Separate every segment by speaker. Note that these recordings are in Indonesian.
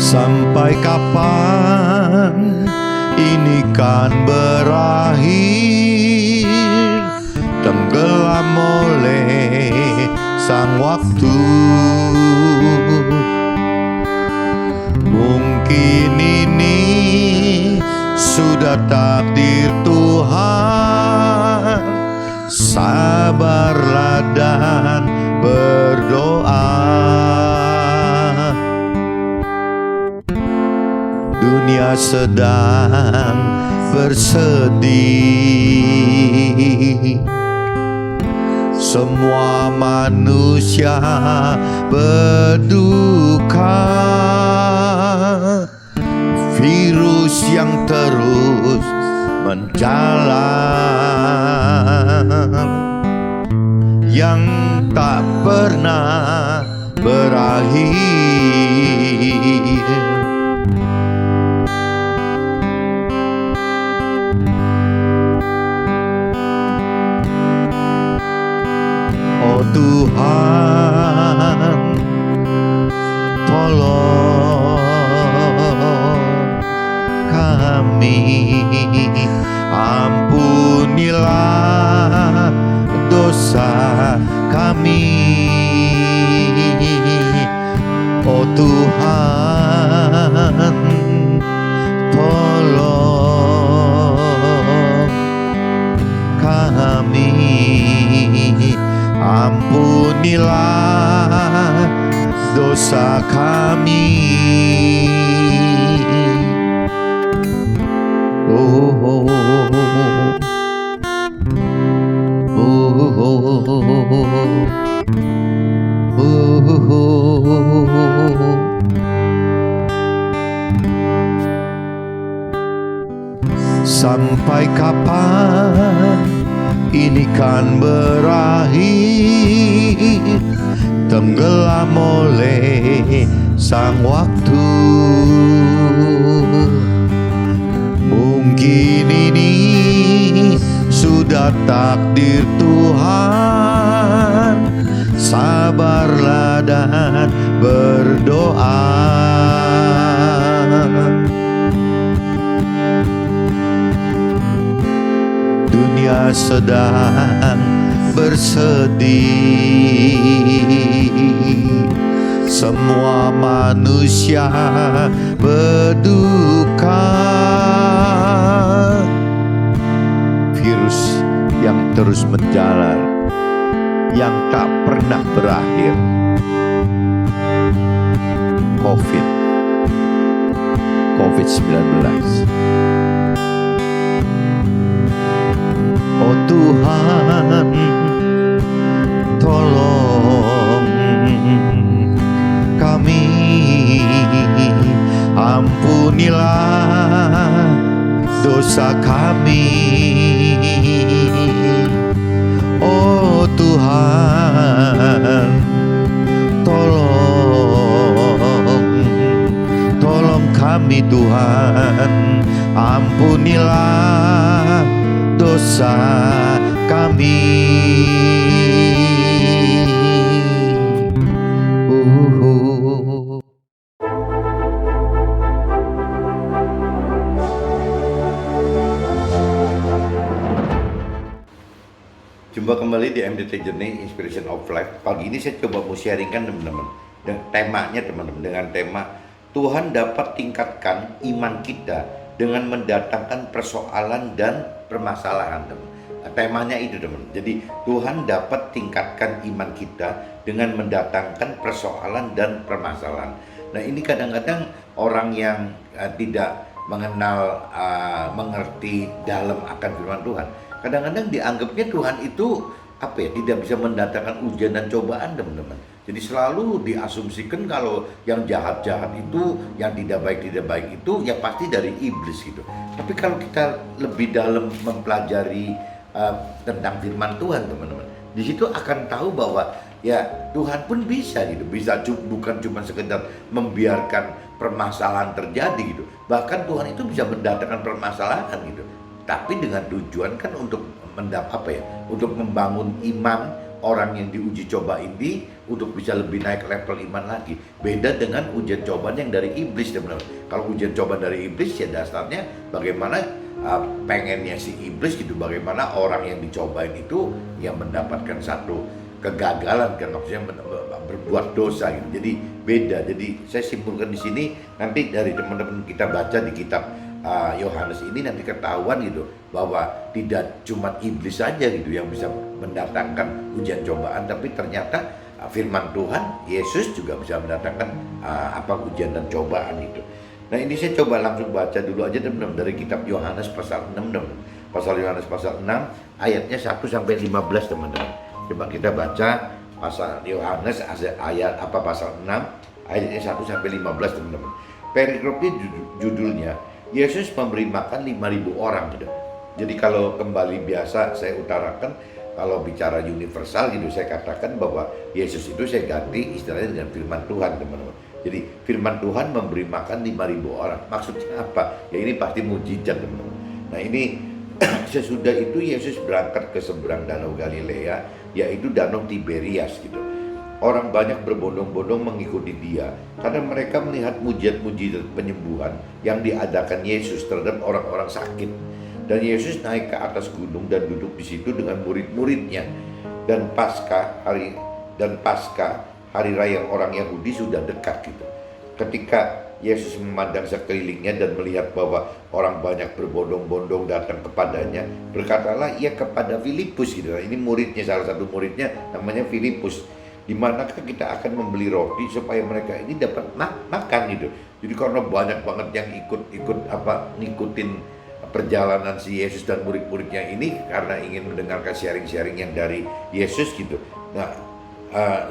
Speaker 1: Sampai kapan ini kan berakhir, tenggelam oleh sang waktu. Mungkin ini sudah takdir Tuhan. Sabarlah dan berdoa. Dunia sedang bersedih, semua manusia berduka. Virus yang terus menjalar, yang tak pernah berakhir. Oh Tuhan, tolong kami, ampunilah dosa kami. Oh Tuhan, tolong kami, ampunilah dosa kami. Oh, oh, oh, oh, oh. Sampai kapan ini kan berakhir, tenggelam oleh sang waktu. Mungkin ini sudah takdir Tuhan. Sabarlah dan berdoa. Dunia sedang bersedih, semua manusia berduka. Virus yang terus menjalar, yang tak pernah berakhir. COVID-19. Oh Tuhan, tolong kami, ampunilah dosa kami. Oh Tuhan, tolong kami Tuhan, ampunilah dosa kami.
Speaker 2: Jumpa kembali di MDT Journey Inspiration of Life. Pagi ini saya coba mau sharingkan teman-teman, dan temanya teman-teman dengan tema Tuhan dapat tingkatkan iman kita dengan mendatangkan persoalan dan permasalahan, teman. Temanya itu, teman. Jadi Tuhan dapat tingkatkan iman kita dengan mendatangkan persoalan dan permasalahan. Nah, ini kadang-kadang orang yang tidak mengerti dalam akan firman Tuhan, kadang-kadang dianggapnya Tuhan itu tidak bisa mendatangkan ujian dan cobaan, teman-teman. Jadi selalu diasumsikan kalau yang jahat-jahat itu, yang tidak baik itu ya pasti dari iblis gitu. Tapi kalau kita lebih dalam mempelajari tentang firman Tuhan, teman-teman, di situ akan tahu bahwa ya Tuhan pun bisa gitu, bukan cuma sekedar membiarkan permasalahan terjadi gitu. Bahkan Tuhan itu bisa mendatangkan permasalahan gitu, tapi dengan tujuan kan untuk untuk membangun iman orang yang diuji coba ini untuk bisa lebih naik level iman lagi. Beda dengan ujian cobaan yang dari iblis, teman-teman. Kalau ujian cobaan dari iblis ya dasarnya bagaimana pengennya si iblis gitu, bagaimana orang yang dicobain itu yang mendapatkan satu kegagalan kan, maksudnya berbuat dosa gitu. Jadi beda. Jadi saya simpulkan di sini, nanti dari teman-teman kita baca di kitab Yohanes ini nanti ketahuan gitu bahwa tidak cuma iblis saja gitu yang bisa mendatangkan ujian cobaan, tapi ternyata firman Tuhan Yesus juga bisa mendatangkan ujian dan cobaan itu. Nah ini saya coba langsung baca dulu aja teman-teman dari kitab Yohanes pasal 6 teman. Pasal Yohanes pasal 6 ayatnya 1 sampai 15 teman-teman. Coba kita baca pasal Yohanes ayat pasal 6 ayatnya 1 sampai 15 teman-teman. Perikopnya judulnya Yesus memberi makan 5.000 orang gitu. Jadi kalau kembali biasa saya utarakan, kalau bicara universal gitu saya katakan bahwa Yesus itu saya ganti istilahnya dengan firman Tuhan teman-teman. Jadi firman Tuhan memberi makan 5.000 orang. Maksudnya apa? Ya ini pasti mujizat teman-teman. Nah ini sesudah itu Yesus berangkat ke seberang danau Galilea, yaitu danau Tiberias gitu. Orang banyak berbondong-bondong mengikuti dia karena mereka melihat mujizat-mujizat penyembuhan yang diadakan Yesus terhadap orang-orang sakit. Dan Yesus naik ke atas gunung dan duduk di situ dengan murid-muridnya. Dan Paskah hari raya orang Yahudi sudah dekat gitu. Ketika Yesus memandang sekelilingnya dan melihat bahwa orang banyak berbondong-bondong datang kepadanya, berkatalah ia kepada Filipus gitu. Ini muridnya, salah satu muridnya namanya Filipus. Di manakah kita akan membeli roti supaya mereka ini dapat makan gitu. Jadi karena banyak banget yang ngikutin perjalanan si Yesus dan murid-muridnya ini karena ingin mendengarkan sharing-sharing yang dari Yesus gitu. Nah,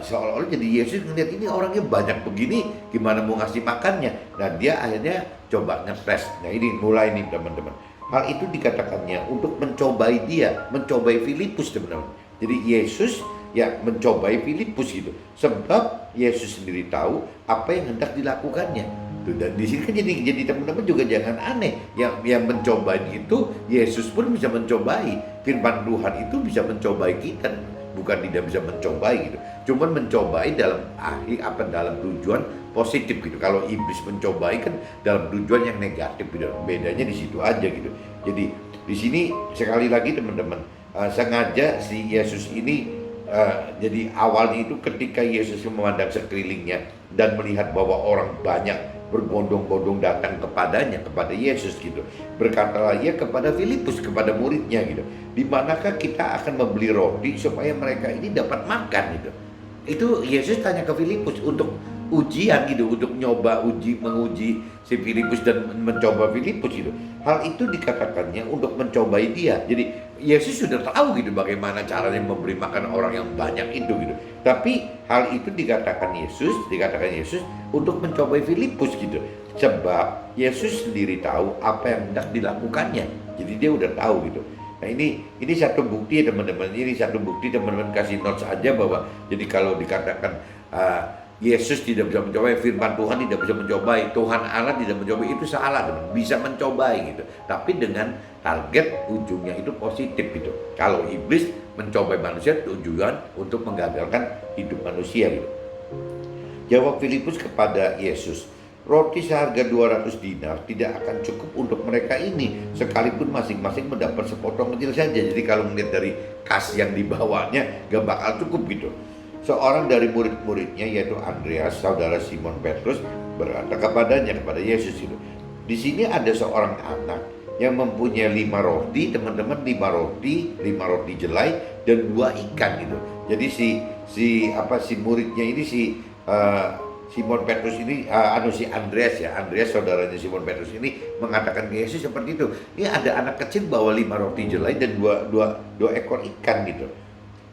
Speaker 2: seolah-olah jadi Yesus ngeliat ini orangnya banyak begini, gimana mau ngasih makannya. Nah dia akhirnya coba ngetes. Nah ini mulai nih teman-teman. Hal itu dikatakannya untuk mencobai dia, mencobai Filipus teman-teman. Jadi Yesus ya mencobai Filipus gitu. Sebab Yesus sendiri tahu apa yang hendak dilakukannya. Dan di sini kan jadi teman-teman juga jangan aneh. Yang mencobai itu Yesus pun bisa mencobai. Firman Tuhan itu bisa mencobai kita. Bukan tidak bisa mencobai gitu, cuman mencobai dalam dalam tujuan positif gitu. Kalau iblis mencobai kan dalam tujuan yang negatif gitu. Bedanya di situ aja gitu. Jadi di sini sekali lagi teman-teman, sengaja si Yesus ini jadi awalnya itu ketika Yesus memandang sekelilingnya dan melihat bahwa orang banyak berbondong-bondong datang kepadanya, kepada Yesus gitu. Berkatalah ia kepada Filipus, kepada muridnya gitu. Di manakah kita akan membeli roti supaya mereka ini dapat makan gitu. Itu Yesus tanya ke Filipus untuk ujian gitu, untuk menguji si Filipus dan mencoba Filipus gitu. Hal itu dikatakannya untuk mencobai dia. Jadi Yesus sudah tahu gitu bagaimana caranya memberi makan orang yang banyak itu gitu. Tapi hal itu dikatakan Yesus untuk mencobai Filipus gitu. Sebab Yesus sendiri tahu apa yang hendak dilakukannya. Jadi dia udah tahu gitu. Nah ini satu bukti ya teman-teman. Ini satu bukti teman-teman kasih notes aja bahwa jadi kalau dikatakan Yesus tidak bisa mencobai, firman Tuhan tidak bisa mencobai, Tuhan Allah tidak mencobai, itu salah teman. Bisa mencobai gitu, tapi dengan target ujungnya itu positif gitu. Kalau iblis mencobai manusia tujuan untuk menggagalkan hidup manusia gitu. Jawab Filipus kepada Yesus, roti seharga 200 dinar tidak akan cukup untuk mereka ini, sekalipun masing-masing mendapat sepotong kecil saja. Jadi kalau melihat dari kas yang dibawanya gak bakal cukup gitu. Seorang dari murid-muridnya yaitu Andreas, saudara Simon Petrus, berkata kepada Yesus itu. Di sini ada seorang anak yang mempunyai 5 roti, teman-teman, 5 roti jelai dan 2 ikan gitu. Jadi si muridnya ini Simon Petrus ini, si Andreas saudaranya Simon Petrus ini mengatakan ke Yesus seperti itu. Ini ada anak kecil bawa 5 roti jelai dan 2 ekor ikan gitu.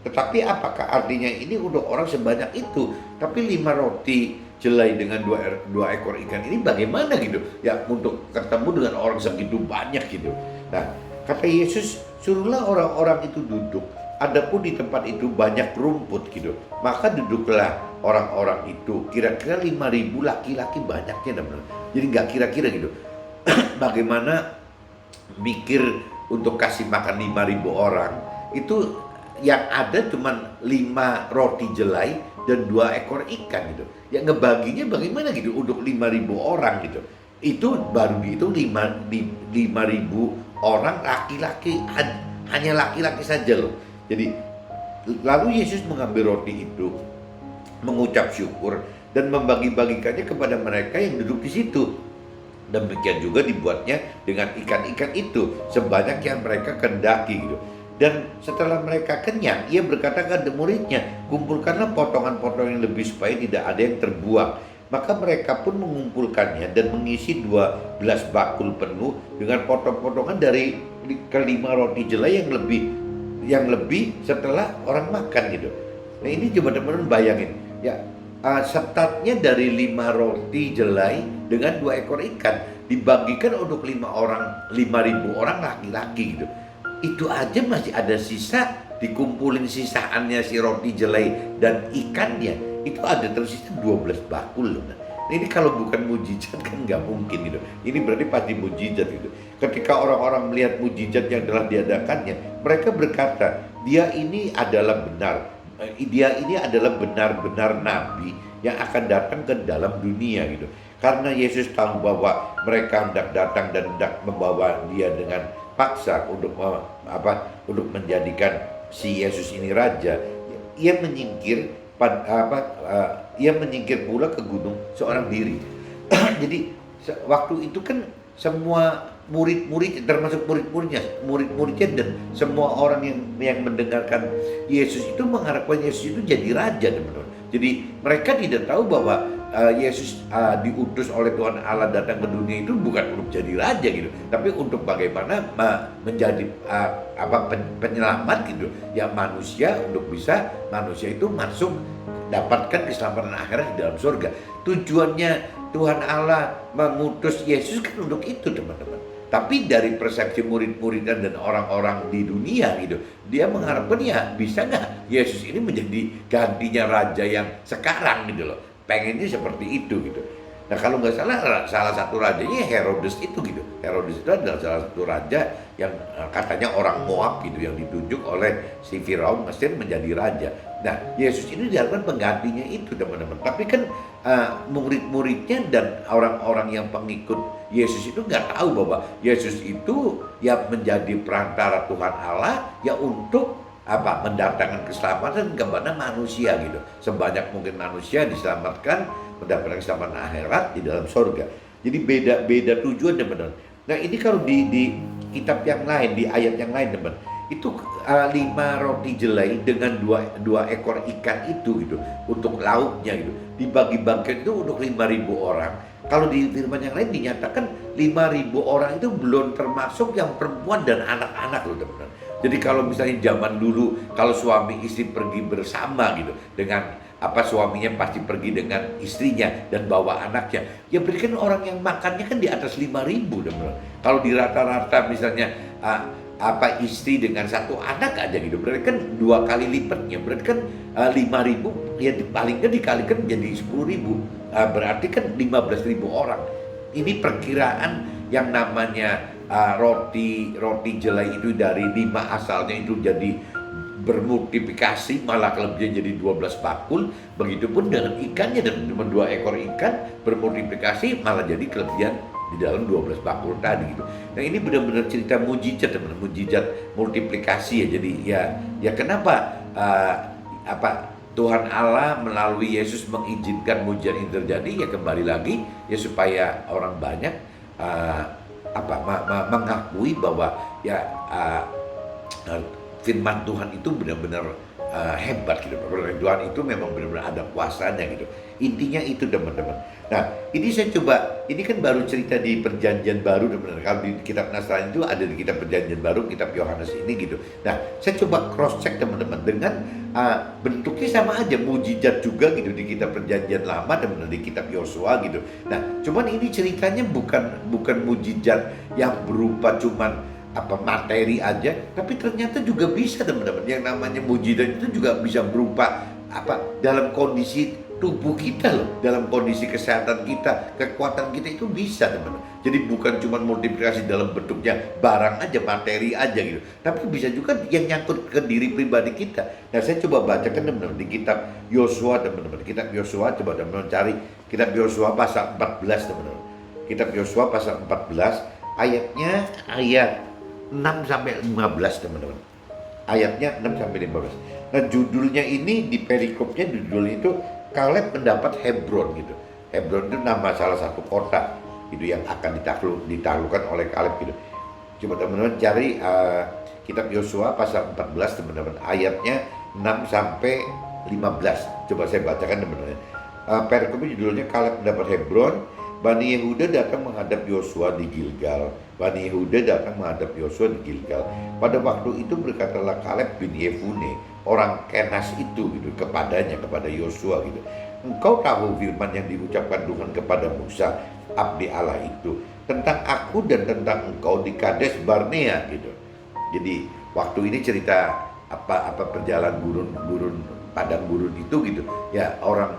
Speaker 2: Tetapi apakah artinya ini untuk orang sebanyak itu? Tapi 5 roti jelai dengan 2 ekor ikan ini bagaimana gitu? Ya untuk ketemu dengan orang segitu banyak gitu. Nah kata Yesus, suruhlah orang-orang itu duduk. Adapun di tempat itu banyak rumput gitu. Maka duduklah orang-orang itu. Kira-kira 5.000 laki-laki banyaknya teman-teman. Jadi nggak kira-kira gitu. Bagaimana mikir untuk kasih makan 5.000 orang, itu yang ada cuma 5 roti jelai dan 2 ekor ikan gitu. Ya ngebaginya bagaimana gitu untuk 5.000 orang gitu. Itu baru dihitung 5.000 orang laki-laki, hanya laki-laki saja loh. Jadi lalu Yesus mengambil roti itu, mengucap syukur dan membagi-bagikannya kepada mereka yang duduk di situ. Demikian juga dibuatnya dengan ikan-ikan itu sebanyak yang mereka kehendaki gitu. Dan setelah mereka kenyang, ia berkata kepada muridnya, kumpulkanlah potongan-potongan yang lebih supaya tidak ada yang terbuang. Maka mereka pun mengumpulkannya dan mengisi 12 bakul penuh dengan potong-potongan dari kelima roti jelai yang lebih setelah orang makan gitu. Nah ini coba teman-teman bayangin ya, startnya dari 5 roti jelai dengan 2 ekor ikan dibagikan untuk 5.000 orang laki-laki gitu. Itu aja masih ada sisa, dikumpulin sisaannya si roti jelai dan ikannya, itu ada tersisa 12 bakul loh. Nah, ini kalau bukan mujizat kan nggak mungkin gitu. Ini berarti pasti mujizat gitu. Ketika orang-orang melihat mujizat yang telah diadakannya, mereka berkata, dia ini adalah benar-benar nabi yang akan datang ke dalam dunia gitu. Karena Yesus tahu bahwa mereka hendak datang dan hendak membawa dia dengan paksa untuk menjadikan si Yesus ini raja. Ia menyingkir pula ke gunung seorang diri. Jadi waktu itu kan semua murid-murid, termasuk murid-muridnya dan semua orang yang mendengarkan Yesus itu mengharapkan Yesus itu jadi raja, teman-teman. Jadi mereka tidak tahu bahwa Yesus diutus oleh Tuhan Allah datang ke dunia itu bukan untuk jadi raja gitu, tapi untuk bagaimana menjadi penyelamat gitu ya manusia, untuk bisa manusia itu masuk dapatkan keselamatan akhirat di dalam surga. Tujuannya Tuhan Allah mengutus Yesus kan untuk itu, teman-teman. Tapi dari persepsi murid-muridan dan orang-orang di dunia gitu, dia mengharapkan ya bisa nggak Yesus ini menjadi gantinya raja yang sekarang gitu loh. Pengennya seperti itu gitu. Nah kalau nggak salah satu rajanya Herodes itu gitu. Herodes itu adalah salah satu raja yang katanya orang Moab gitu, yang ditunjuk oleh si Firaun Mesir menjadi raja. Nah Yesus ini diharapkan penggantinya itu, teman-teman. Tapi kan murid-muridnya dan orang-orang yang pengikut Yesus itu nggak tahu bahwa Yesus itu ya menjadi perantara Tuhan Allah ya untuk mendatangkan keselamatan kepada manusia gitu. Sebanyak mungkin manusia diselamatkan, mendapatkan keselamatan akhirat di dalam surga. Jadi beda tujuan, teman-teman. Nah ini kalau di kitab yang lain, di ayat yang lain, teman, itu 5 roti jelai dengan 2 ekor ikan itu gitu untuk lauknya gitu dibagi-bagikan itu untuk 5.000 orang. Kalau di firman yang lain dinyatakan 5.000 orang itu belum termasuk yang perempuan dan anak-anak loh, teman-teman. Jadi kalau misalnya zaman dulu kalau suami istri pergi bersama gitu dengan suaminya pasti pergi dengan istrinya dan bawa anaknya, ya berarti kan orang yang makannya kan di atas 5.000, teman-teman. Kalau di rata-rata misalnya istri dengan 1 anak aja gitu, berarti kan 2 kali lipatnya, berarti kan 5.000 ya palingnya dikalikan jadi 10.000, berarti kan 15.000 orang. Ini perkiraan yang namanya roti jelai itu dari 5 asalnya itu jadi bermultiplikasi, malah kelebihan jadi 12 bakul. Begitupun dengan ikannya, dan cuma 2 ekor ikan bermultiplikasi malah jadi kelebihan di dalam 12 bakul tadi gitu. Nah ini benar-benar cerita mujizat, teman-teman, mujizat multiplikasi ya. Jadi ya kenapa Tuhan Allah melalui Yesus mengizinkan mujizat ini terjadi, ya kembali lagi ya supaya orang banyak mengakui bahwa ya firman Tuhan itu benar-benar hebat gitu. Firman Tuhan itu memang benar-benar ada kuasanya gitu. Intinya itu, teman-teman. Nah, ini saya coba, ini kan baru cerita di Perjanjian Baru, teman-teman. Kalau di kitab Nasrani itu ada di kitab Perjanjian Baru, kitab Yohanes ini gitu. Nah, saya coba cross check, teman-teman, dengan bentuknya sama aja, mujizat juga gitu di kitab Perjanjian Lama, teman-teman, di kitab Yosua gitu. Nah, cuman ini ceritanya bukan mujizat yang berupa cuman materi aja, tapi ternyata juga bisa, teman-teman. Yang namanya mujizat itu juga bisa berupa dalam kondisi tubuh kita loh, dalam kondisi kesehatan kita, kekuatan kita itu bisa teman-teman. Jadi bukan cuma multiplikasi dalam bentuknya barang aja, materi aja gitu, tapi bisa juga yang nyangkut ke diri pribadi kita. Nah, saya coba bacakan teman-teman di kitab Yosua teman-teman. Kitab Yosua, coba teman-teman cari kitab Yosua pasal 14 teman-teman. Kitab Yosua pasal 14 ayatnya ayat 6 sampai 15 teman-teman. Ayatnya 6 sampai 15. Nah, judulnya ini di perikopnya judulnya itu Kaleb mendapat Hebron gitu. Hebron itu nama salah satu kota itu yang akan ditaklukkan oleh Kaleb gitu. Coba teman-teman cari kitab Yosua pasal 14 teman-teman, ayatnya 6 sampai 15. Coba saya bacakan teman-teman. Perikopnya judulnya Kaleb mendapat Hebron. Bani Yehuda datang menghadap Yosua di Gilgal. Bani Yehuda datang menghadap Yosua di Gilgal. Pada waktu itu berkatalah Kaleb bin Yefune, orang Kenas itu gitu, kepada Yosua gitu. Engkau tahu firman yang diucapkan Tuhan kepada Musa, abdi Allah itu, tentang aku dan tentang engkau di Kades Barnea gitu. Jadi waktu ini cerita apa perjalanan gurun padang gurun itu gitu. Ya, orang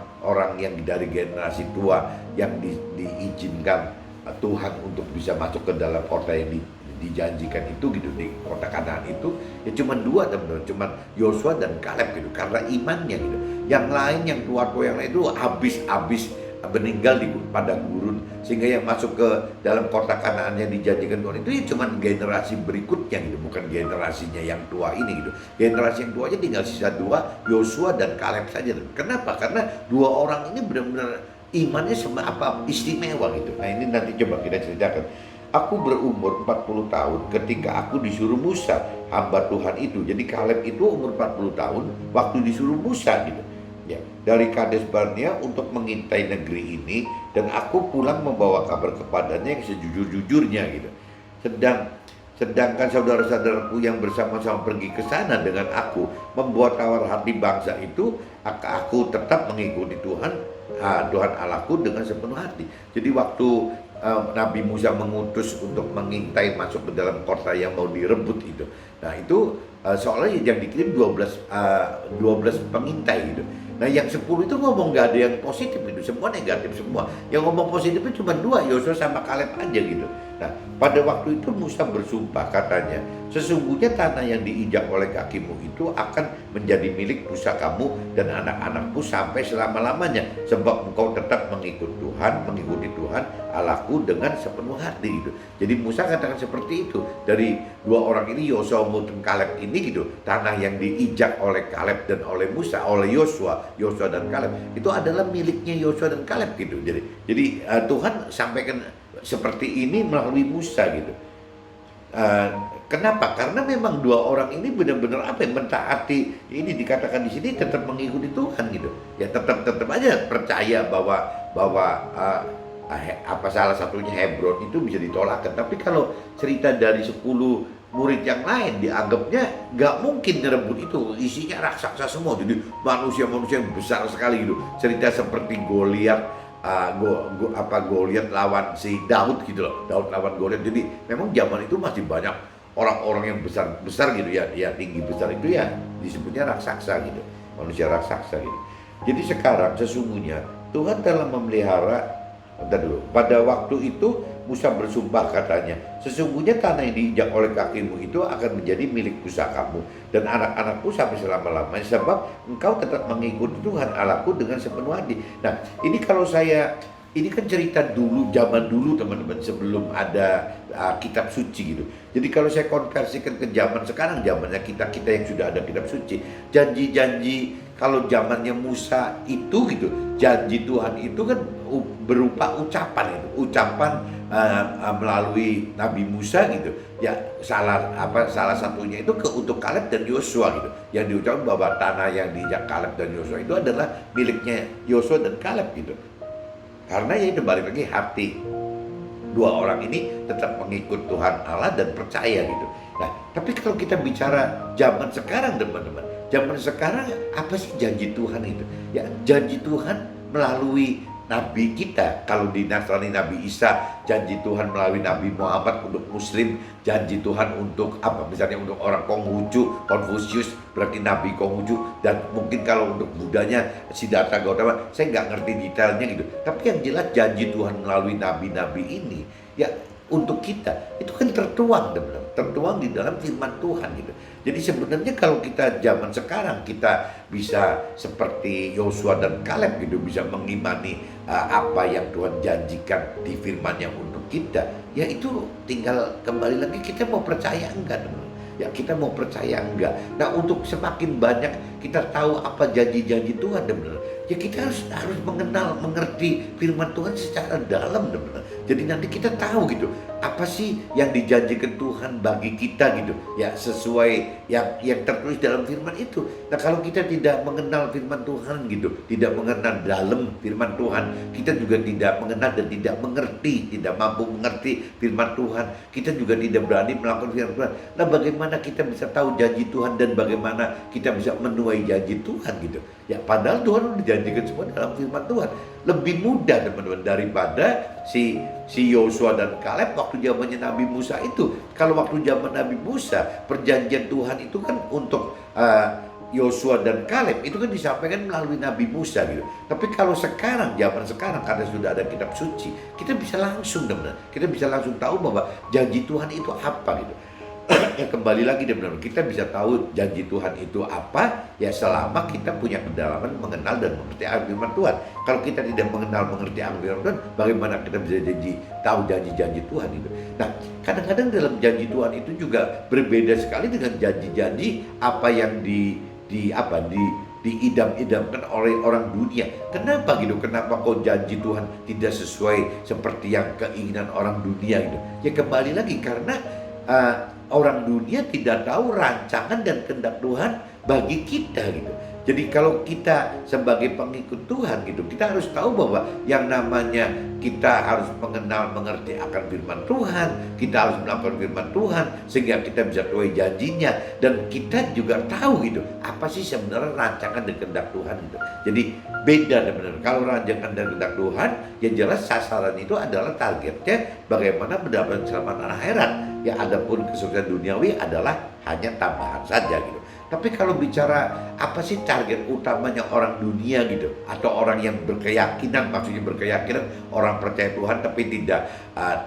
Speaker 2: yang dari generasi tua yang diizinkan Tuhan untuk bisa masuk ke dalam kota yang dijanjikan itu gitu, di kota Kanaan itu ya cuma dua teman-teman, cuma Yosua dan Kaleb gitu, karena imannya gitu. Yang lain, yang tua-tua yang lain itu habis meninggal di padang gurun, sehingga yang masuk ke dalam kota Kanaan yang dijanjikan Tuhan itu ya cuma generasi berikutnya gitu, bukan generasinya yang tua ini gitu. Generasi yang tua aja tinggal sisa dua, Yosua dan Kaleb saja. Kenapa? Karena dua orang ini benar-benar imannya istimewa gitu. Nah, ini nanti coba kita ceritakan. Aku berumur 40 tahun ketika aku disuruh Musa, hamba Tuhan itu. Jadi Kaleb itu umur 40 tahun waktu disuruh Musa gitu. Ya, dari Kades Barnea untuk mengintai negeri ini, dan aku pulang membawa kabar kepadanya yang sejujur-jujurnya gitu. Sedangkan saudara-saudaraku yang bersama-sama pergi ke sana dengan aku membuat tawar hati bangsa itu, aku tetap mengikuti Tuhan Allahku dengan sepenuh hati. Jadi waktu Nabi Musa mengutus untuk mengintai masuk ke dalam kota yang mau direbut itu, nah itu soalnya yang dikirim 12 pengintai gitu. Nah, yang 10 itu ngomong gak ada yang positif itu, semua negatif semua. Yang ngomong positifnya cuma 2, Yosua sama Kaleb aja gitu. Nah, pada waktu itu Musa bersumpah, katanya, sesungguhnya tanah yang diinjak oleh kakimu itu akan menjadi milik pusakamu dan anak-anakmu sampai selama-lamanya, sebab engkau tetap mengikuti Tuhan Allahku dengan sepenuh hati gitu. Jadi Musa katakan seperti itu. Dari dua orang ini, Yosua dan Kaleb ini gitu, tanah yang diinjak oleh Kaleb dan oleh Musa, oleh Yosua dan Kaleb itu adalah miliknya Yosua dan Kaleb gitu. Jadi Tuhan sampaikan seperti ini melalui Musa gitu. Kenapa? Karena memang dua orang ini benar-benar mentaati, ini dikatakan di sini tetap mengikuti Tuhan gitu. Ya tetap aja percaya bahwa salah satunya Hebron itu bisa ditolakkan. Tapi kalau cerita dari 10 murid yang lain dianggapnya nggak mungkin ngerebut itu, isinya raksasa semua, jadi manusia-manusia yang besar sekali gitu. Cerita seperti Goliat, Goliat lawan si Daud gitu loh, Daud lawan Goliat. Jadi memang zaman itu masih banyak orang-orang yang besar gitu ya tinggi besar itu ya disebutnya raksasa gitu, manusia raksasa gitu. Jadi sekarang sesungguhnya Tuhan telah memelihara. Pada waktu itu Musa bersumpah, katanya, sesungguhnya tanah yang diinjak oleh kakimu itu akan menjadi milik pusakamu dan anak-anakmu sampai selama-lamanya, sebab engkau tetap mengikuti Tuhan Allahku dengan sepenuh hati. Nah, ini kan cerita dulu, zaman dulu teman-teman, sebelum ada kitab suci gitu. Jadi kalau saya konversikan ke zaman sekarang, zamannya kita yang sudah ada kitab suci, janji-janji kalau zamannya Musa itu gitu, janji Tuhan itu kan berupa ucapan melalui Nabi Musa gitu. Ya salah satunya itu untuk Kaleb dan Yosua gitu. Yang diucapkan bahwa tanah yang diinjak Kaleb dan Yosua itu adalah miliknya Yosua dan Kaleb gitu. Karena ya itu balik lagi hati dua orang ini tetap mengikut Tuhan Allah dan percaya gitu. Nah, tapi kalau kita bicara zaman sekarang teman-teman, zaman sekarang apa sih janji Tuhan itu? Ya, janji Tuhan melalui Nabi kita, kalau di Nasrani Nabi Isa, janji Tuhan melalui Nabi Muhammad untuk Muslim, janji Tuhan untuk apa? Misalnya untuk orang Konghucu, Konfusius, berarti Nabi Konghucu, dan mungkin kalau untuk Budanya Siddhartha Gautama, saya nggak ngerti detailnya gitu. Tapi yang jelas janji Tuhan melalui nabi-nabi ini, ya untuk kita itu kan tertuang di dalam firman Tuhan gitu. Jadi sebenarnya kalau kita zaman sekarang kita bisa seperti Yosua dan Kaleb gitu, bisa mengimani apa yang Tuhan janjikan di firman-Nya untuk kita, ya itu tinggal kembali lagi kita mau percaya enggak, teman. Ya kita mau percaya enggak. Nah, untuk semakin banyak kita tahu apa janji-janji Tuhan, teman. Ya kita harus mengenal, mengerti firman Tuhan secara dalam, teman. Jadi nanti kita tahu gitu, apa sih yang dijanjikan Tuhan bagi kita gitu. Ya sesuai yang tertulis dalam firman itu. Nah, kalau kita tidak mengenal firman Tuhan gitu, tidak mengenal dalam firman Tuhan, kita juga tidak mengenal dan tidak mengerti, tidak mampu mengerti firman Tuhan, kita juga tidak berani melakukan firman Tuhan. Nah, bagaimana kita bisa tahu janji Tuhan dan bagaimana kita bisa menuai janji Tuhan gitu. Ya padahal Tuhan sudah dijanjikan semua dalam firman Tuhan. Lebih mudah, teman-teman, daripada si Yosua dan Kaleb waktu zamannya Nabi Musa itu. Kalau waktu zaman Nabi Musa, perjanjian Tuhan itu kan untuk Yosua dan Kaleb itu kan disampaikan melalui Nabi Musa gitu. Tapi kalau sekarang, zaman sekarang, karena sudah ada kitab suci, kita bisa langsung, teman-teman, kita bisa langsung tahu bahwa janji Tuhan itu apa gitu. Ya kembali lagi, teman-teman, kita bisa tahu janji Tuhan itu apa ya selama kita punya kedalaman mengenal dan mengerti firman Tuhan. Kalau kita tidak mengenal, mengerti firman Tuhan, bagaimana kita bisa tahu janji-janji Tuhan itu? Nah, kadang-kadang dalam janji Tuhan itu juga berbeda sekali dengan janji-janji apa yang diidam-idamkan oleh orang dunia. Kenapa gitu? Kenapa kok janji Tuhan tidak sesuai seperti yang keinginan orang dunia gitu? Ya kembali lagi karena orang dunia tidak tahu rancangan dan kehendak Tuhan bagi kita gitu. Jadi kalau kita sebagai pengikut Tuhan gitu, kita harus tahu bahwa yang namanya kita harus mengenal, mengerti akan firman Tuhan, kita harus melakukan firman Tuhan sehingga kita bisa tuai janjinya, dan kita juga tahu gitu apa sih sebenarnya rancangan dan kehendak Tuhan gitu. Jadi beda, benar. Kalau rancangan dan kehendak Tuhan, yang jelas sasaran itu adalah targetnya bagaimana mendapatkan keselamatan akhirat. Ya adapun kesuksesan duniawi adalah hanya tambahan saja gitu. Tapi kalau bicara apa sih target utamanya orang dunia gitu, atau orang yang berkeyakinan, maksudnya berkeyakinan orang percaya Tuhan tapi tidak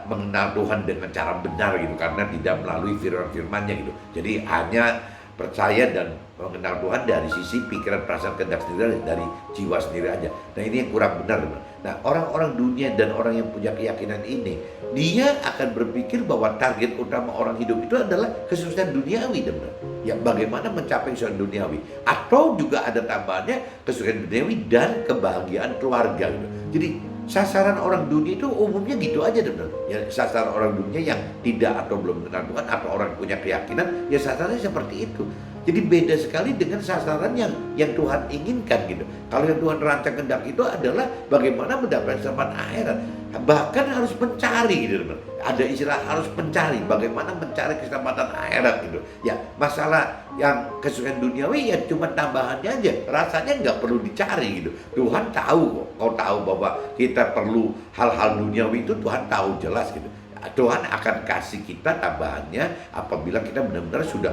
Speaker 2: mengenal Tuhan dengan cara benar gitu, karena tidak melalui firman-firmannya gitu. Jadi hanya percaya dan mengenal Tuhan dari sisi pikiran, perasaan, kehendak sendiri, dari jiwa sendiri aja. Nah ini yang kurang benar, teman. Nah orang-orang dunia dan orang yang punya keyakinan ini, dia akan berpikir bahwa target utama orang hidup itu adalah kesuksesan duniawi, teman. Ya bagaimana mencapai kesuksesan duniawi, atau juga ada tambahannya kesuksesan duniawi dan kebahagiaan keluarga gitu. Jadi sasaran orang dunia itu umumnya gitu aja, teman. Ya sasaran orang dunia yang tidak atau belum kenal Tuhan atau orang punya keyakinan, ya sasarannya seperti itu. Jadi beda sekali dengan sasaran yang Tuhan inginkan gitu. Kalau yang Tuhan rancang kehendak itu adalah bagaimana mendapatkan keselamatan akhirat. Bahkan harus mencari gitu, teman. Ada istilah harus mencari, bagaimana mencari keselamatan akhirat gitu. Ya masalah yang kesuksesan duniawi ya cuma tambahannya aja. Rasanya nggak perlu dicari gitu. Tuhan tahu kok. Kau tahu bahwa kita perlu hal-hal duniawi itu Tuhan tahu jelas gitu. Tuhan akan kasih kita tambahannya apabila kita benar-benar sudah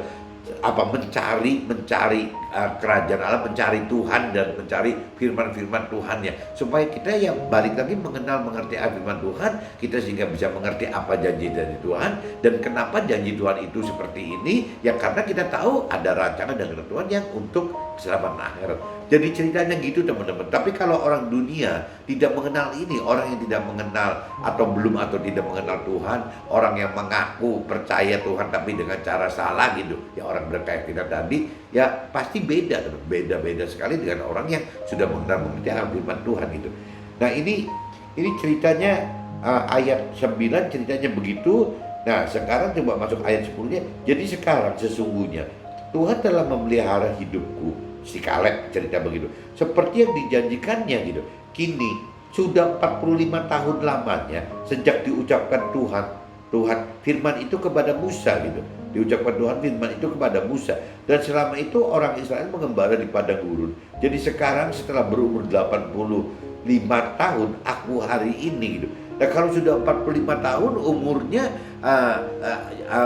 Speaker 2: mencari kerajaan Allah, mencari Tuhan dan mencari firman-firman Tuhannya, supaya kita yang balik lagi mengenal, mengerti firman Tuhan kita, sehingga bisa mengerti apa janji-janji Tuhan dan kenapa janji Tuhan itu seperti ini. Ya karena kita tahu ada rancangan dan kehendak Tuhan yang untuk keselamatan akhirat. Jadi ceritanya gitu, teman-teman. Tapi kalau orang dunia tidak mengenal ini, orang yang tidak mengenal atau belum atau tidak mengenal Tuhan, orang yang mengaku percaya Tuhan tapi dengan cara salah gitu, ya orang berkeyakinan tadi, ya pasti beda, teman. Beda sekali dengan orang yang sudah mengenal, mengerti akan firman Tuhan gitu. Nah ini ceritanya ayat 9 ceritanya begitu. Nah sekarang coba masuk ayat 10-nya. Jadi sekarang sesungguhnya Tuhan telah memelihara hidupku, si Kaleb cerita begitu, seperti yang dijanjikannya gitu. Kini sudah 45 tahun lamanya sejak diucapkan Tuhan firman itu kepada Musa gitu. Diucapkan Tuhan firman itu kepada Musa, dan selama itu orang Israel mengembara di padang gurun. Jadi sekarang setelah berumur 80 5 tahun aku hari ini gitu. Nah kalau sudah 45 tahun umurnya,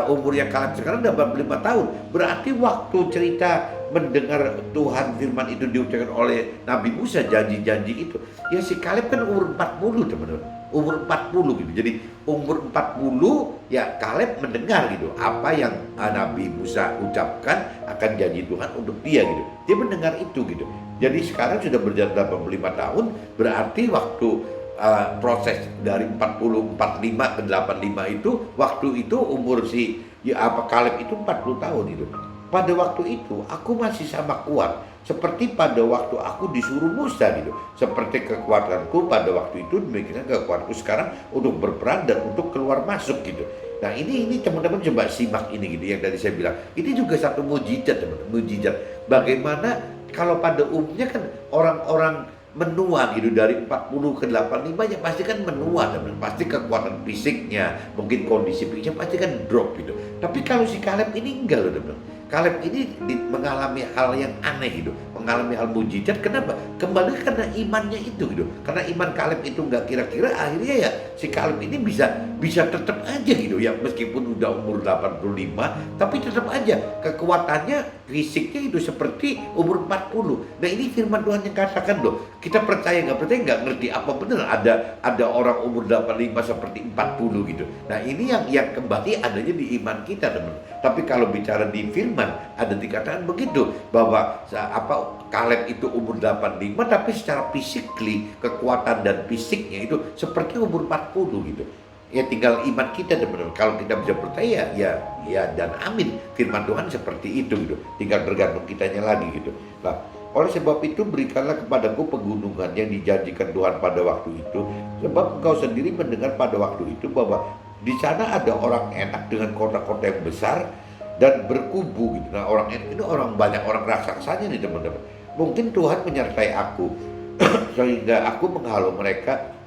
Speaker 2: umurnya Kaleb sekarang udah 45 tahun, berarti waktu cerita mendengar Tuhan firman itu diucapkan oleh Nabi Musa, janji-janji itu, ya si Kaleb kan umur 40 teman-teman, umur 40 gitu. Jadi umur 40 ya Kaleb mendengar gitu apa yang Nabi Musa ucapkan akan janji Tuhan untuk dia gitu. Dia mendengar itu gitu. Jadi sekarang sudah berjalan 85 tahun, berarti waktu proses dari 40, 45 ke 85 itu, waktu itu umur si Kaleb itu 40 tahun itu. Pada waktu itu aku masih sama kuat seperti pada waktu aku disuruh Musa gitu. Seperti kekuatanku pada waktu itu, demikian kekuatanku sekarang untuk berperan dan untuk keluar masuk gitu. Nah ini teman-teman coba simak ini gitu yang tadi saya bilang. Ini juga satu mujizat teman-teman, mujizat. Bagaimana kalau pada umumnya kan orang-orang menua gitu dari 40 ke 85 ya pasti kan menua teman, pasti kekuatan fisiknya, mungkin kondisi fisiknya pasti kan drop gitu. Tapi kalau si Kaleb ini enggak loh teman. Kaleb ini mengalami hal yang aneh gitu, mengalami hal mujizat. Kenapa? Kembali karena imannya itu gitu. Karena iman Kaleb itu nggak kira-kira, akhirnya ya si Kaleb ini bisa tetap aja gitu ya, meskipun udah umur 85 tapi tetap aja kekuatannya fisiknya itu seperti umur 40. Nah ini firman Tuhan yang katakan loh, kita percaya nggak percaya nggak ngerti apa benar ada orang umur 85 seperti 40 gitu. Nah ini yang kembali adanya di iman kita teman. Tapi kalau bicara di firman ada dikatakan begitu bahwa Kaleb itu umur 85 tapi secara fisikly kekuatan dan fisiknya itu seperti umur 40 gitu. Ya tinggal iman kita teman-teman. Kalau kita bisa percaya ya dan amin, firman Tuhan seperti itu gitu. Tinggal tergantung kitanya lagi gitu. Nah, oleh sebab itu berikanlah kepadaku pegunungan yang dijanjikan Tuhan pada waktu itu, sebab engkau sendiri mendengar pada waktu itu bahwa di sana ada orang enak dengan kota-kota yang besar dan berkubu gitu. Nah orang enak itu banyak orang raksasanya nih teman-teman. Mungkin Tuhan menyertai aku sehingga aku menghalau mereka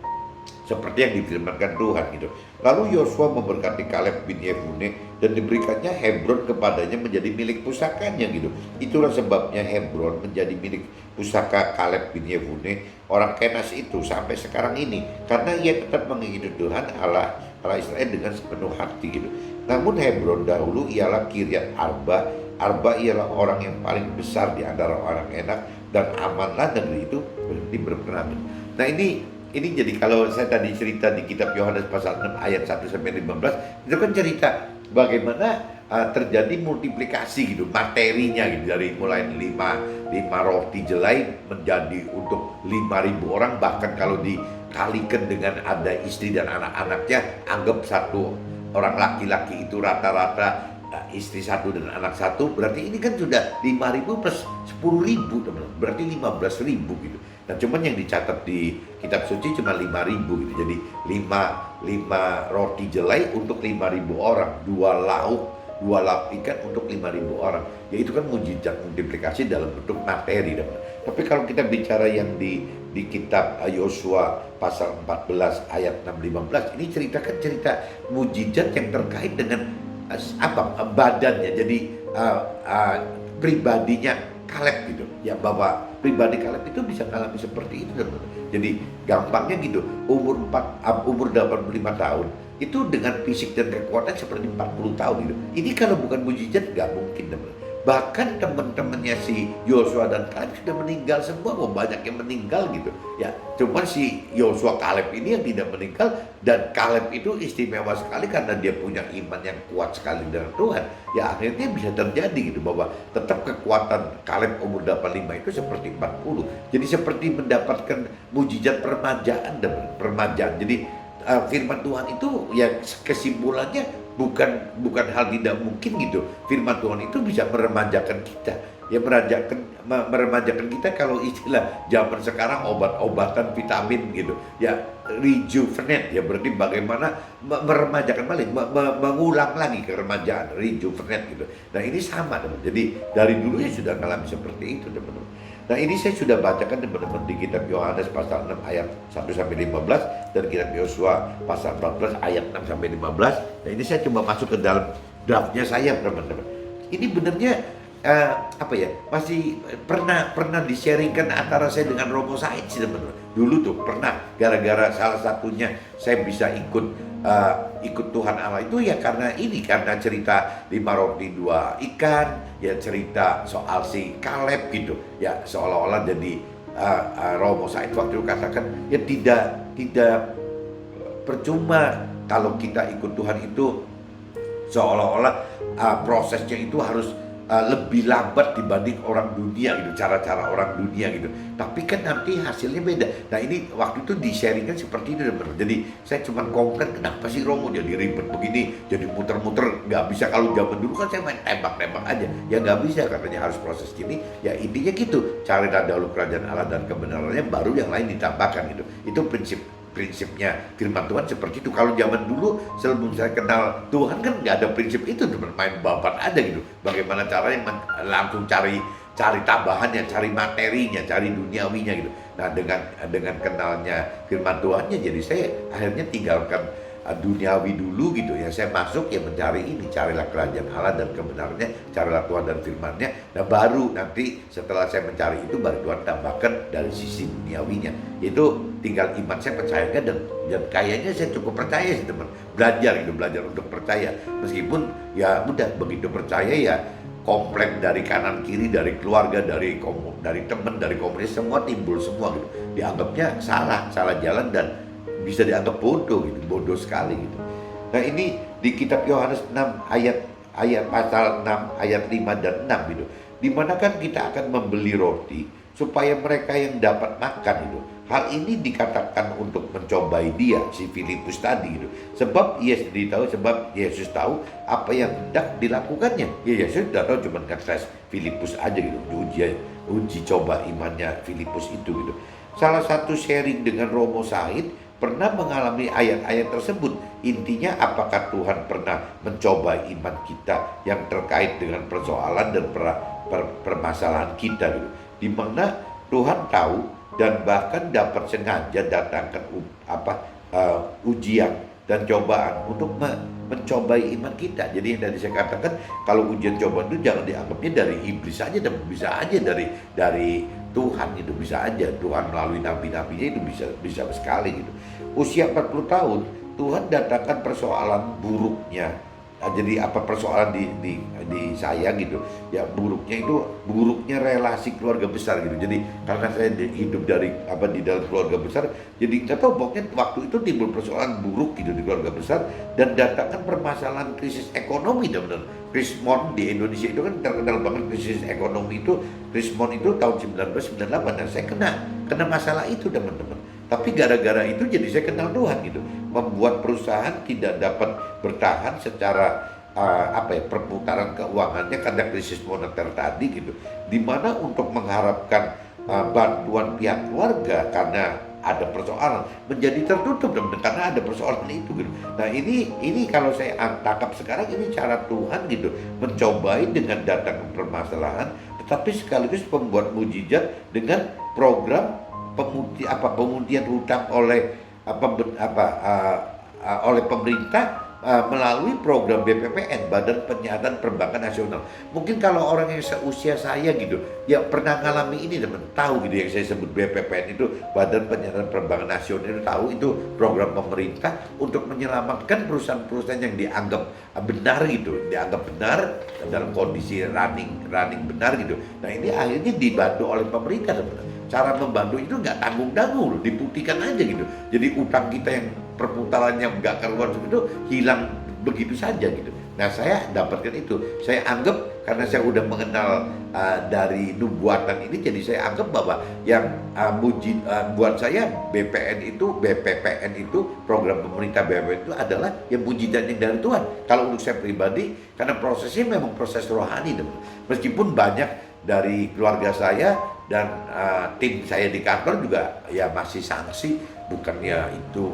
Speaker 2: seperti yang difirmankan Tuhan gitu. Lalu Yosua memberkati Kaleb bin Yefune dan diberikannya Hebron kepadanya menjadi milik pusakanya gitu. Itulah sebabnya Hebron menjadi milik pusaka Kaleb bin Yefune orang Kenas itu sampai sekarang ini, karena ia tetap mengikuti Tuhan Allah Israel dengan sepenuh hati gitu. Namun Hebron dahulu ialah Kiryat Arba. Arba ialah orang yang paling besar di antara orang enak, dan amanlah negeri itu berhenti berperang. Nah ini jadi kalau saya tadi cerita di kitab Yohanes pasal 6 ayat 1 sampai 15, itu kan cerita bagaimana terjadi multiplikasi gitu materinya gitu, dari mulai 5 roti jelai menjadi untuk 5.000 orang, bahkan kalau dikalikan dengan ada istri dan anak-anaknya, anggap satu orang laki-laki itu rata-rata istri satu dan anak satu, berarti ini kan sudah 5.000 plus 10.000 teman, berarti 15.000 gitu. Nah cuman yang dicatat di kitab suci cuma 5.000 gitu. Jadi 5 roti jelai untuk 5.000 orang, 2 lauk ikan untuk 5.000 orang. Ya itu kan mujizat multiplikasi dalam bentuk materi teman. Tapi kalau kita bicara yang di kitab Yosua pasal 14 ayat 6-15, ini ceritakan cerita mujizat yang terkait dengan badannya, jadi pribadinya Kaleb gitu ya, bahwa pribadi Kaleb itu bisa mengalami seperti itu teman. Jadi gampangnya gitu, umur 85 tahun itu dengan fisik dan kekuatan seperti 40 tahun gitu. Ini kalau bukan mujizat nggak mungkin teman. Bahkan teman-temannya si Yosua dan Kaleb sudah meninggal semua, banyak yang meninggal gitu ya. Cuman si Yosua Kaleb ini yang tidak meninggal, dan Kaleb itu istimewa sekali karena dia punya iman yang kuat sekali dengan Tuhan. Ya akhirnya bisa terjadi gitu, bahwa tetap kekuatan Kaleb umur 85 itu seperti 40. Jadi seperti mendapatkan mujizat permajaan. Jadi firman Tuhan itu ya kesimpulannya bukan hal tidak mungkin gitu. Firman Tuhan itu bisa meremajakan kita. Ya meremajakan kita, kalau istilah zaman sekarang obat-obatan vitamin gitu. Ya rejuvenate, ya berarti bagaimana meremajakan balik, mengulang lagi keremajaan, rejuvenate gitu. Nah ini sama teman. Jadi dari dulu ya sudah mengalami seperti itu teman-teman. Nah ini saya sudah bacakan teman-teman di kitab Yohanes pasal 6 ayat 1 sampai 15 dan kitab Yosua pasal 14 ayat 6 sampai 15. Nah ini saya cuma masuk ke dalam draftnya saya teman-teman. Ini benarnya apa ya, masih pernah di-sharingkan antara saya dengan Romo Said sih teman-teman. Dulu tuh pernah, gara-gara salah satunya saya bisa ikut Tuhan Allah itu ya karena cerita 5 roti 2 ikan, ya cerita soal si Kaleb gitu, ya seolah-olah jadi Romo Said waktu itu katakan ya tidak percuma kalau kita ikut Tuhan itu seolah-olah prosesnya itu harus lebih lambat dibanding orang dunia gitu, cara-cara orang dunia gitu. Tapi kan nanti hasilnya beda. Nah ini waktu itu di-sharingkan seperti itu teman-teman. Jadi saya cuma komplain, kenapa sih Romo jadi ribet begini, jadi muter-muter, nggak bisa. Kalau zaman dulu kan saya main tembak-tembak aja, ya nggak bisa katanya, harus proses gini. Ya intinya gitu, carilah dahulu kerajaan Allah dan kebenarannya, baru yang lain ditambahkan gitu. Itu prinsipnya firman Tuhan seperti itu. Kalau zaman dulu sebelum saya kenal Tuhan kan nggak ada prinsip itu, main babat aja gitu. Bagaimana caranya langsung cari tambahannya, cari materinya, cari duniawinya gitu. Nah dengan kenalnya firman Tuhannya, jadi saya akhirnya tinggalkan duniawi dulu gitu ya. Saya masuk ya mencari ini, carilah kerajaan Allah dan kebenarannya, carilah Tuhan dan firman-Nya. Nah baru nanti setelah saya mencari itu, baru Tuhan tambahkan dari sisi duniawinya. Itu tinggal iman saya percayakan, dan kayaknya saya cukup percaya sih teman. Belajar untuk percaya. Meskipun ya udah begitu percaya ya komplain dari kanan kiri, dari keluarga, dari teman, dari komunitas, semua timbul semua gitu. Dianggapnya salah jalan dan bisa dianggap bodoh sekali gitu. Nah ini di kitab Yohanes 6 ayat pasal 6 ayat 5 dan 6 gitu. Dimana kan kita akan membeli roti supaya mereka yang dapat makan itu. Hal ini dikatakan untuk mencobai dia, si Filipus tadi gitu. Sebab Yesus tahu apa yang hendak dilakukannya. Ya Yesus sudah tahu, cuma ngetes Filipus aja gitu. Uji coba imannya Filipus itu gitu. Salah satu sharing dengan Romo Said pernah mengalami ayat-ayat tersebut. Intinya apakah Tuhan pernah mencoba iman kita yang terkait dengan persoalan dan permasalahan kita gitu. Di mana Tuhan tahu dan bahkan dapat sengaja datangkan ujian dan cobaan untuk mencobai iman kita. Jadi yang tadi saya katakan, kalau ujian cobaan itu jangan dianggapnya dari iblis saja, dan bisa aja dari Tuhan itu, bisa aja Tuhan melalui nabi-nabinya itu bisa sekali gitu. Usia 40 tahun Tuhan datangkan persoalan buruknya. Jadi apa persoalan di saya gitu ya, buruknya relasi keluarga besar gitu. Jadi karena saya hidup di dalam keluarga besar, jadi nggak tahu pokoknya waktu itu timbul persoalan buruk gitu di keluarga besar, dan datangkan permasalahan krisis ekonomi benar. Krismon di Indonesia itu kan terkenal banget, krisis ekonomi itu. Krismon itu tahun 1998, dan saya kena masalah itu teman-teman. Tapi gara-gara itu jadi saya kenal Tuhan gitu, membuat perusahaan tidak dapat bertahan secara perputaran keuangannya karena krisis moneter tadi gitu. Dimana untuk mengharapkan bantuan pihak keluarga karena ada persoalan menjadi tertutup karena ada persoalan itu gitu. Nah ini kalau saya tangkap sekarang, ini cara Tuhan gitu mencobai dengan datang permasalahan, tetapi sekaligus membuat mujizat dengan program pemutihan hutang oleh pemerintah melalui program BPPN, Badan Penyihatan Perbankan Nasional. Mungkin kalau orang yang seusia saya gitu ya pernah ngalami ini, teman tahu gitu, yang saya sebut BPPN itu, Badan Penyihatan Perbankan Nasional itu, tahu itu program pemerintah untuk menyelamatkan perusahaan-perusahaan yang dianggap benar gitu, dianggap benar dalam kondisi running benar gitu. Nah ini akhirnya dibantu oleh pemerintah, teman. Cara membantu itu nggak tanggung-tanggung loh, diputihkan aja gitu. Jadi utang kita yang perputarannya nggak keluar itu hilang begitu saja gitu. Nah saya dapatkan itu, saya anggap karena saya udah mengenal dari nubuatan ini, jadi saya anggap bahwa yang buat saya BPPN itu program pemerintah BPPN itu adalah yang mujizat yang dari Tuhan. Kalau untuk saya pribadi, karena prosesnya memang proses rohani, teman. Meskipun banyak dari keluarga saya dan tim saya di kantor juga ya masih sanksi, bukannya itu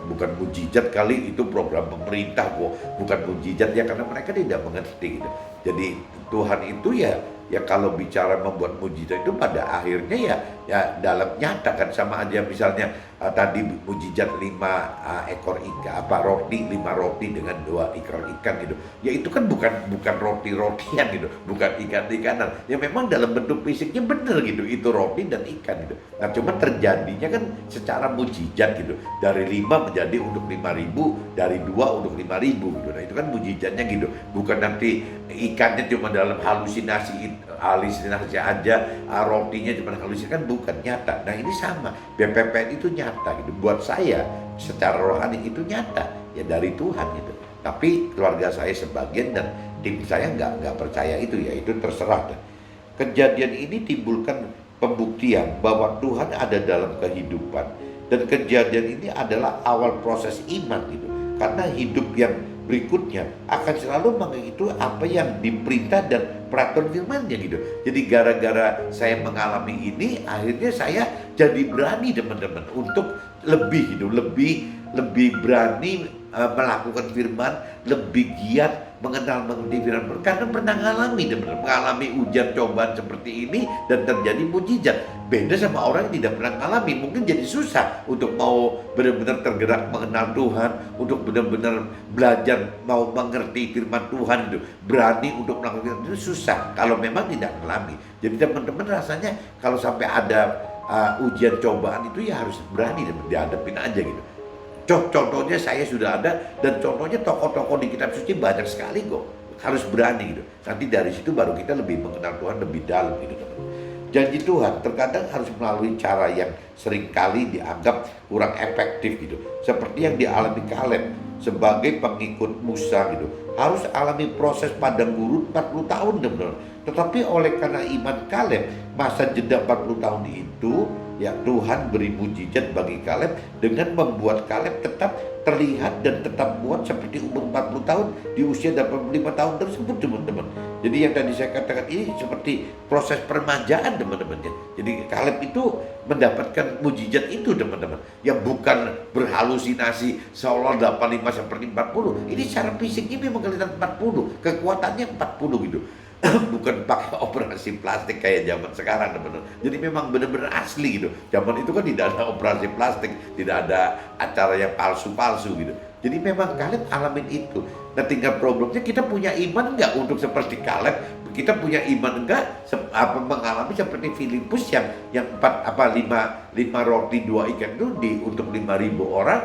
Speaker 2: bukan mujizat kali, itu program pemerintah kok, bukan mujizat ya, karena mereka tidak mengerti gitu. Jadi Tuhan itu ya kalau bicara membuat mujizat itu pada akhirnya ya dalam nyata kan, sama aja misalnya tadi mujizat 5 ekor ikan, roti, 5 roti dengan 2 ekor ikan gitu. Ya itu kan bukan roti-rotian gitu, bukan ikan-ikanan. Ya memang dalam bentuk fisiknya bener gitu, itu roti dan ikan gitu. Nah cuma terjadinya kan secara mujizat gitu. Dari 5 menjadi untuk 5.000, dari 2 untuk 5.000 gitu. Nah itu kan mujizatnya gitu. Bukan nanti ikannya cuma dalam halusinasi aja, rotinya cuma halusinasi, kan bukan nyata. Nah ini sama, BPPN itu nyata gitu. Buat saya secara rohani itu nyata ya dari Tuhan gitu. Tapi keluarga saya sebagian dan tim saya nggak percaya itu, ya itu terserah. Kejadian ini timbulkan pembuktian bahwa Tuhan ada dalam kehidupan, dan kejadian ini adalah awal proses iman gitu. Karena hidup yang berikutnya akan selalu mengikuti apa yang diperintah dan peraturan firman-Nya gitu. Jadi gara-gara saya mengalami ini, akhirnya saya jadi berani teman-teman untuk lebih gitu, lebih berani melakukan firman, lebih giat mengerti firman, karena pernah mengalami teman-teman, mengalami ujian cobaan seperti ini dan terjadi mujizat. Beda sama orang yang tidak pernah mengalami, mungkin jadi susah untuk mau benar-benar tergerak mengenal Tuhan, untuk benar-benar belajar mau mengerti firman Tuhan itu, berani untuk melakukan itu susah kalau memang tidak mengalami. Jadi teman-teman rasanya kalau sampai ada ujian cobaan itu ya harus berani dan dihadapin aja gitu. Contohnya saya sudah ada, dan contohnya tokoh-tokoh di kitab suci banyak sekali kok. Harus berani gitu. Nanti dari situ baru kita lebih mengenal Tuhan lebih dalam gitu teman. Janji Tuhan terkadang harus melalui cara yang seringkali dianggap kurang efektif gitu. Seperti yang dialami Kaleb sebagai pengikut Musa gitu. Harus alami proses padang gurun 40 tahun teman-teman. Tetapi oleh karena iman Kaleb, masa jeda 40 tahun itu, ya Tuhan beri mujizat bagi Kaleb dengan membuat Kaleb tetap terlihat dan tetap kuat seperti umur 40 tahun di usia 85 tahun tersebut teman-teman. Jadi yang tadi saya katakan ini seperti proses permajaan teman-teman ya. Jadi Kaleb itu mendapatkan mujizat itu teman-teman, yang bukan berhalusinasi seolah 85 seperti 40. Ini secara fisiknya memang kelihatan 40, kekuatannya 40 gitu. Bukan pakai operasi plastik kayak zaman sekarang teman-teman. Jadi memang benar-benar asli gitu. Zaman itu kan tidak ada operasi plastik, tidak ada acara yang palsu-palsu gitu. Jadi memang Kaleb alamin itu. Nah tinggal problemnya, kita punya iman enggak untuk seperti Kaleb? Kita punya iman enggak mengalami seperti Filipus yang 5 roti 2 ikan itu untuk 5.000 orang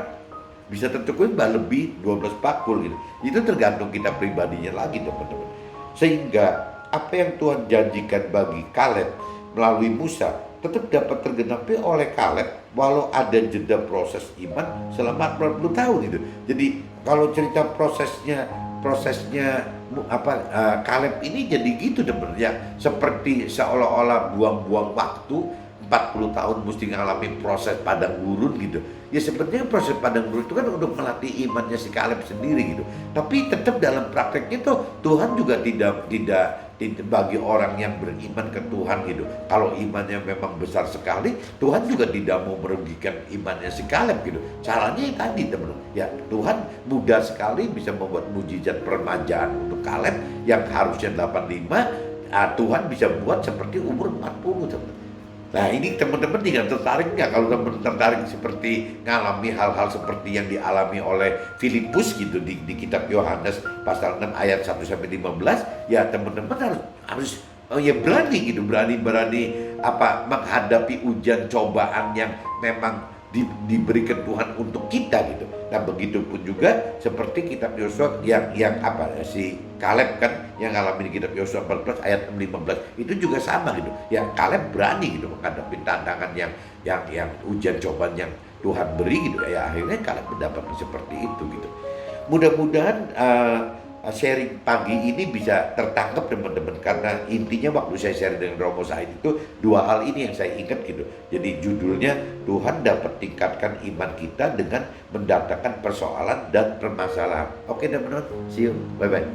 Speaker 2: bisa tercukupi lebih 12 bakul gitu. Itu tergantung kita pribadinya lagi teman-teman. Sehingga apa yang Tuhan janjikan bagi Kaleb melalui Musa tetap dapat tergenapi oleh Kaleb walau ada jeda proses iman selama 40 tahun itu. Jadi kalau cerita prosesnya Kaleb ini jadi gitu sebenarnya, seperti seolah-olah buang-buang waktu 40 tahun mesti mengalami proses padang gurun gitu. Ya sebenarnya proses padang gurun itu kan untuk melatih imannya si Kaleb sendiri gitu. Tapi tetap dalam prakteknya tuh Tuhan juga tidak bagi orang yang beriman ke Tuhan gitu. Kalau imannya memang besar sekali, Tuhan juga tidak mau merugikan imannya si Kaleb gitu. Caranya yang tadi teman-teman, ya Tuhan mudah sekali bisa membuat mujizat permajaan untuk Kaleb yang harusnya 85, Tuhan bisa buat seperti umur 40 teman-teman. Nah ini teman-teman tinggal tertarik nggak? Kalau teman-teman tertarik seperti ngalami hal-hal seperti yang dialami oleh Filipus gitu di kitab Yohanes pasal 6 ayat 1-15, ya teman-teman harus ya berani gitu, berani menghadapi ujian cobaan yang memang diberikan Tuhan untuk kita gitu. Nah begitupun juga seperti kitab Yosua yang si Kaleb kan yang ngalamin kitab Yosua 14 ayat 15 itu juga sama gitu. Ya Kaleb berani gitu menghadapi tantangan yang ujian cobaan yang Tuhan beri gitu. Ya akhirnya Kaleb mendapatkan seperti itu gitu. Mudah-mudahan sharing pagi ini bisa tertangkap teman-teman, karena intinya waktu saya share dengan Romo Said itu 2 hal ini yang saya ingat gitu. Jadi judulnya Tuhan dapat tingkatkan iman kita dengan mendatangkan persoalan dan permasalahan. Oke teman-teman, see you, bye-bye.